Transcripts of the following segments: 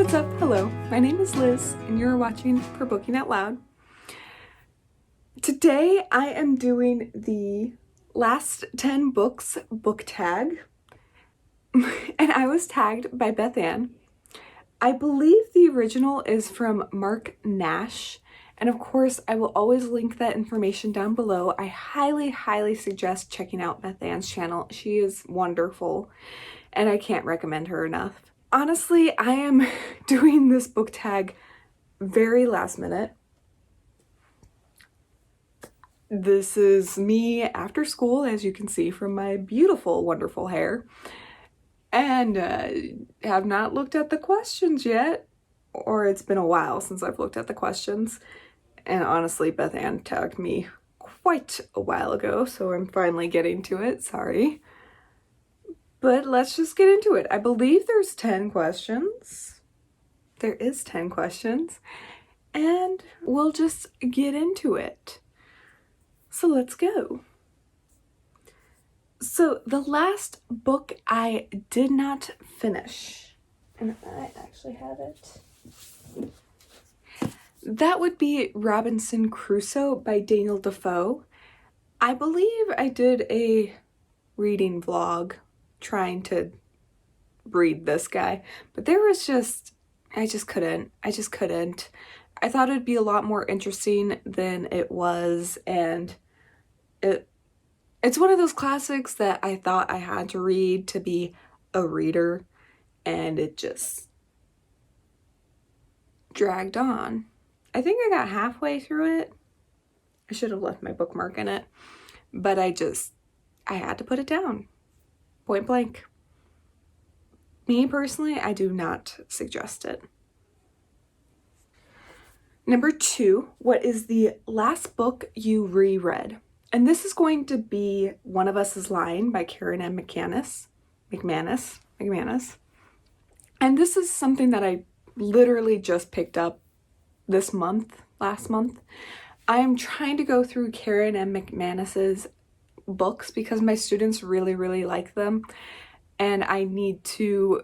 What's up? Hello, my name is Liz, and you're watching For Booking Out Loud. Today I am doing the last 10 books book tag, and I was tagged by Bethanne. I believe the original is from Mark Nash, and of course I will always link that information down below. I highly suggest checking out Bethanne's channel. She is wonderful, and I can't recommend her enough. Honestly, I am doing this book tag very last minute. This is me after school, as you can see from my beautiful, wonderful hair, and have not looked at the questions yet, or it's been a while since I've looked at the questions, and honestly, Bethanne tagged me quite a while ago, so I'm finally getting to it, sorry. But let's just get into it. I believe there's 10 questions. There is 10 questions, and we'll just get into it. So let's go. So the last book I did not finish, and I actually have it, that would be Robinson Crusoe by Daniel Defoe. I believe I did a reading vlog trying to read this guy, but there was just, I just couldn't. I thought it'd be a lot more interesting than it was, and it's one of those classics that I thought I had to read to be a reader, and it just dragged on. I think I got halfway through it. I should have left my bookmark in it, but I had to put it down. Point blank. Me personally, I do not suggest it. Number 2, what is the last book you reread? And this is going to be One of Us is Lying by Karen M. McManus. And this is something that I literally just picked up last month. I am trying to go through Karen M. McManus's books because my students really like them, and I need to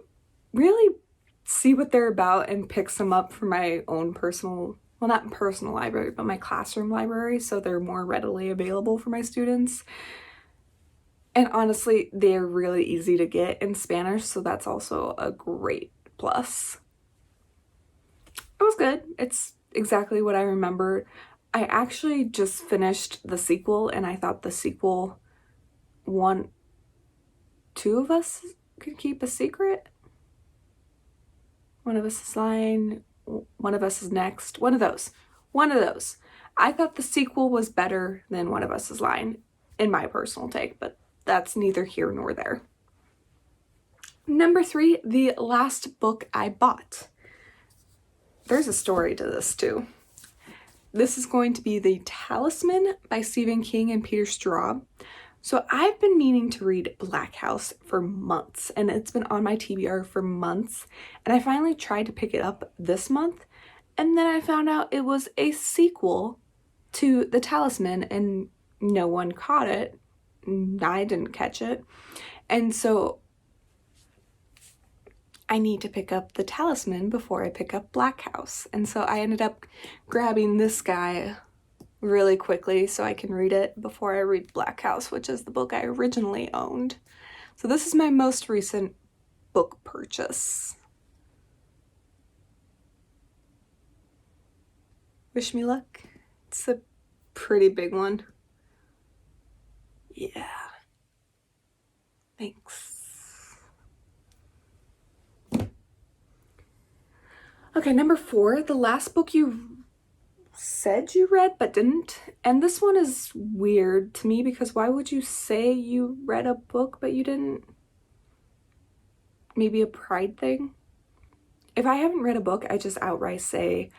really see what they're about and pick some up for my own personal, well, not personal library, but my classroom library, so they're more readily available for my students. And honestly, they're really easy to get in Spanish, so that's also a great plus. It was good. It's exactly what I remembered. I actually just finished the sequel, and I thought the sequel, two of us could keep a secret. One of us is lying, one of us is next. One of those. I thought the sequel was better than One of Us is Lying, in my personal take, but that's neither here nor there. Number 3, the last book I bought. There's a story to this too. This is going to be The Talisman by Stephen King and Peter Straub. So I've been meaning to read Black House for months, and it's been on my TBR for months, and I finally tried to pick it up this month, and then I found out it was a sequel to The Talisman, and no one caught it. I didn't catch it, and so I need to pick up The Talisman before I pick up Black House, and so I ended up grabbing this guy really quickly so I can read it before I read Black House, which is the book I originally owned. So this is my most recent book purchase. Wish me luck. It's a pretty big one. Yeah. Thanks. Okay, number 4, the last book you said you read but didn't. And this one is weird to me because why would you say you read a book but you didn't? Maybe a pride thing? If I haven't read a book, I just outright say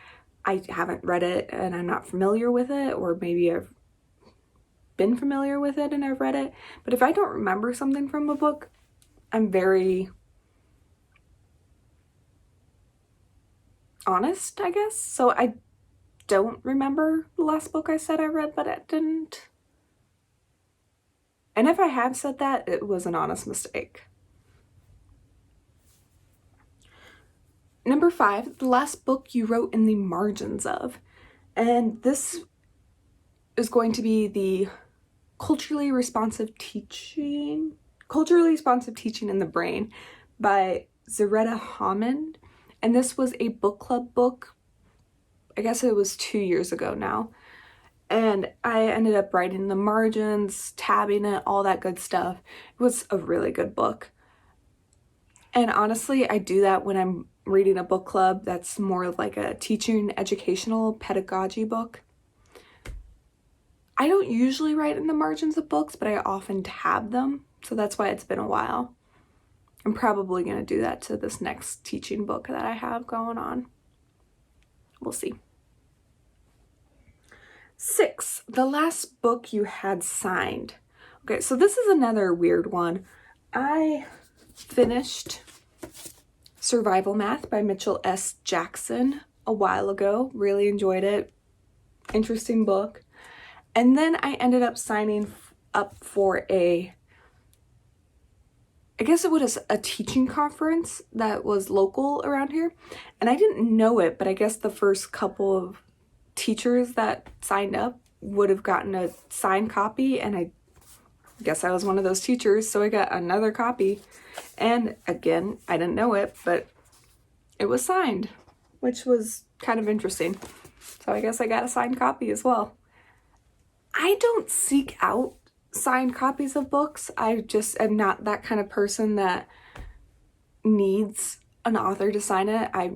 I haven't read it and I'm not familiar with it, or maybe I've been familiar with it and I've read it. But if I don't remember something from a book, I'm very honest, I guess. So I don't remember the last book I said I read, but I didn't. And if I have said that, it was an honest mistake. Number 5, the last book you wrote in the margins of. And this is going to be the culturally responsive teaching in the brain by Zaretta Hammond. And this was a book club book. I guess it was 2 years ago now. And I ended up writing the margins, tabbing it, all that good stuff. It was a really good book. And honestly, I do that when I'm reading a book club that's more like a teaching, educational, pedagogy book. I don't usually write in the margins of books, but I often tab them. So that's why it's been a while. I'm probably going to do that to this next teaching book that I have going on. We'll see. 6, the last book you had signed. Okay, so this is another weird one. I finished Survival Math by Mitchell S. Jackson a while ago. Really enjoyed it. Interesting book. And then I ended up signing up for I guess it was a teaching conference that was local around here. And I didn't know it, but I guess the first couple of teachers that signed up would have gotten a signed copy, and I guess I was one of those teachers, so I got another copy. And again, I didn't know it, but it was signed, which was kind of interesting. So I guess I got a signed copy as well. I don't seek out signed copies of books. I just am not that kind of person that needs an author to sign it. I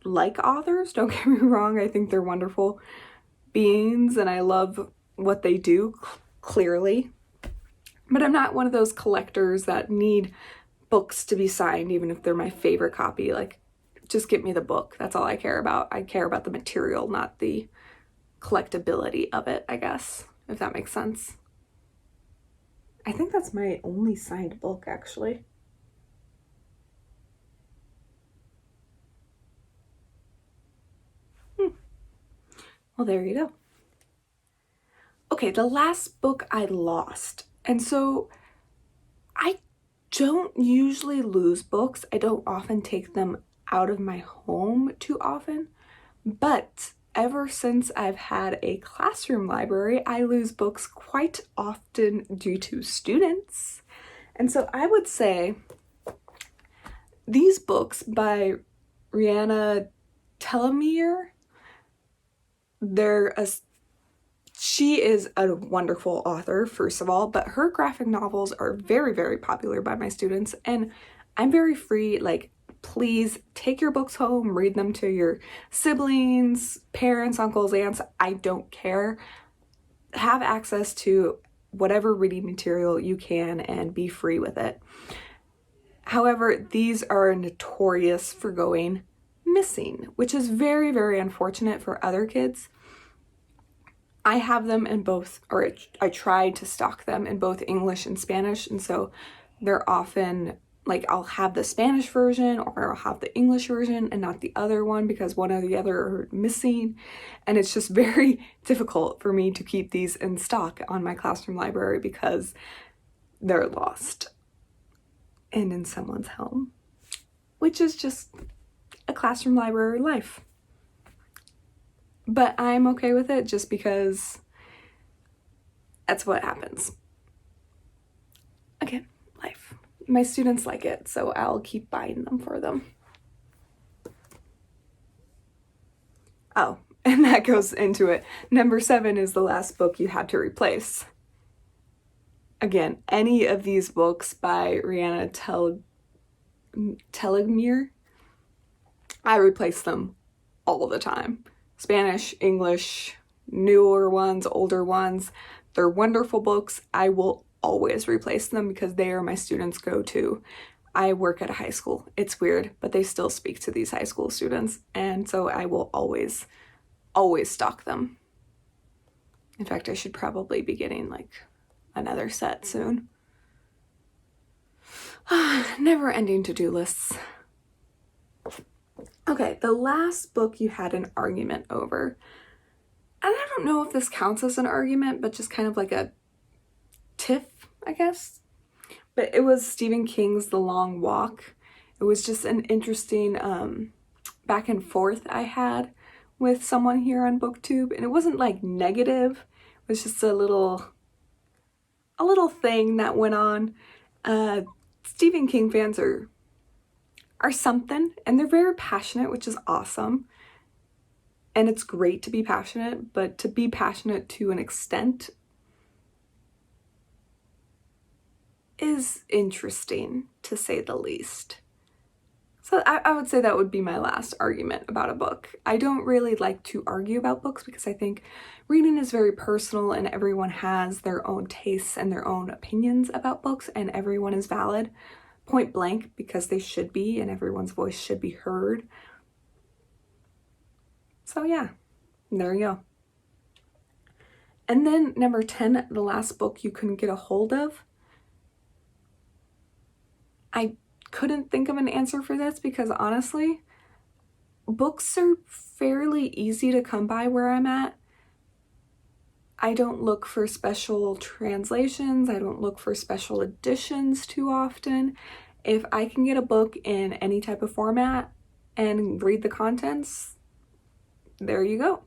like authors, don't get me wrong. I think they're wonderful beings and I love what they do, clearly. But I'm not one of those collectors that need books to be signed, even if they're my favorite copy. Like, just get me the book. That's all I care about. I care about the material, not the collectability of it, I guess, if that makes sense. I think that's my only signed book, actually. Well, there you go. Okay, the last book I lost. And so I don't usually lose books. I don't often take them out of my home too often. But ever since I've had a classroom library, I lose books quite often due to students. And so I would say these books by Rihanna Telemier, she is a wonderful author, first of all, but her graphic novels are very, very popular by my students, and I'm very free. Like, please take your books home, read them to your siblings, parents, uncles, aunts. I don't care. Have access to whatever reading material you can and be free with it. However, these are notorious for going missing, which is very, very unfortunate for other kids. I have them in both, or I tried to stock them in both English and Spanish, and so they're often like I'll have the Spanish version or I'll have the English version and not the other one because one or the other are missing, and it's just very difficult for me to keep these in stock on my classroom library because they're lost and in someone's home, which is just a classroom library life. But I'm okay with it just because that's what happens. Again, life. My students like it, so I'll keep buying them for them. Oh, and that goes into it. Number 7 is the last book you had to replace. Again, any of these books by Rihanna Telemier, I replace them all the time. Spanish, English, newer ones, older ones. They're wonderful books. I will always replace them because they are my students' go-to. I work at a high school. It's weird, but they still speak to these high school students, and so I will always stock them. In fact, I should probably be getting like another set soon. Never-ending to-do lists. Okay, the last book you had an argument over. And I don't know if this counts as an argument, but just kind of like a tiff, I guess. But it was Stephen King's The Long Walk. It was just an interesting back and forth I had with someone here on BookTube, and it wasn't like negative, it was just a little thing that went on. Stephen King fans are something, and they're very passionate, which is awesome. And it's great to be passionate, but to be passionate to an extent is interesting, to say the least. So I would say that would be my last argument about a book. I don't really like to argue about books because I think reading is very personal and everyone has their own tastes and their own opinions about books, and everyone is valid, point blank, because they should be, and everyone's voice should be heard. So yeah, there you go. And then number 10, the last book you couldn't get a hold of. I couldn't think of an answer for this because honestly, books are fairly easy to come by where I'm at. I don't look for special translations. I don't look for special editions too often. If I can get a book in any type of format and read the contents, there you go.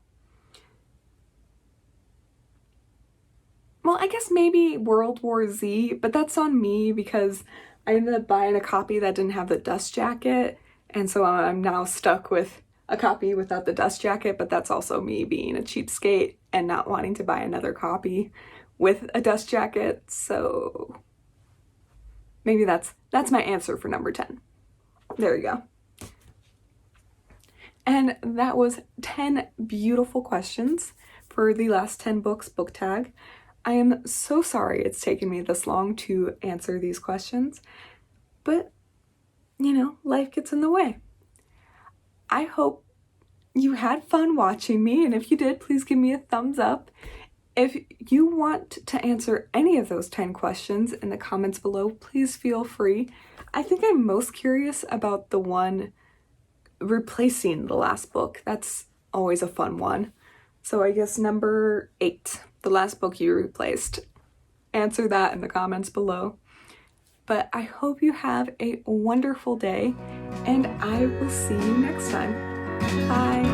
Well, I guess maybe World War Z, but that's on me because I ended up buying a copy that didn't have the dust jacket, and so I'm now stuck with a copy without the dust jacket, but that's also me being a cheapskate and not wanting to buy another copy with a dust jacket, so maybe that's my answer for number 10. There you go. And that was 10 beautiful questions for the last 10 books book tag. I am so sorry it's taken me this long to answer these questions, but you know, life gets in the way. I hope you had fun watching me, and if you did, please give me a thumbs up. If you want to answer any of those 10 questions in the comments below, please feel free. I think I'm most curious about the one replacing the last book. That's always a fun one. So I guess number 8, the last book you replaced. Answer that in the comments below. But I hope you have a wonderful day, and I will see you next time. Bye.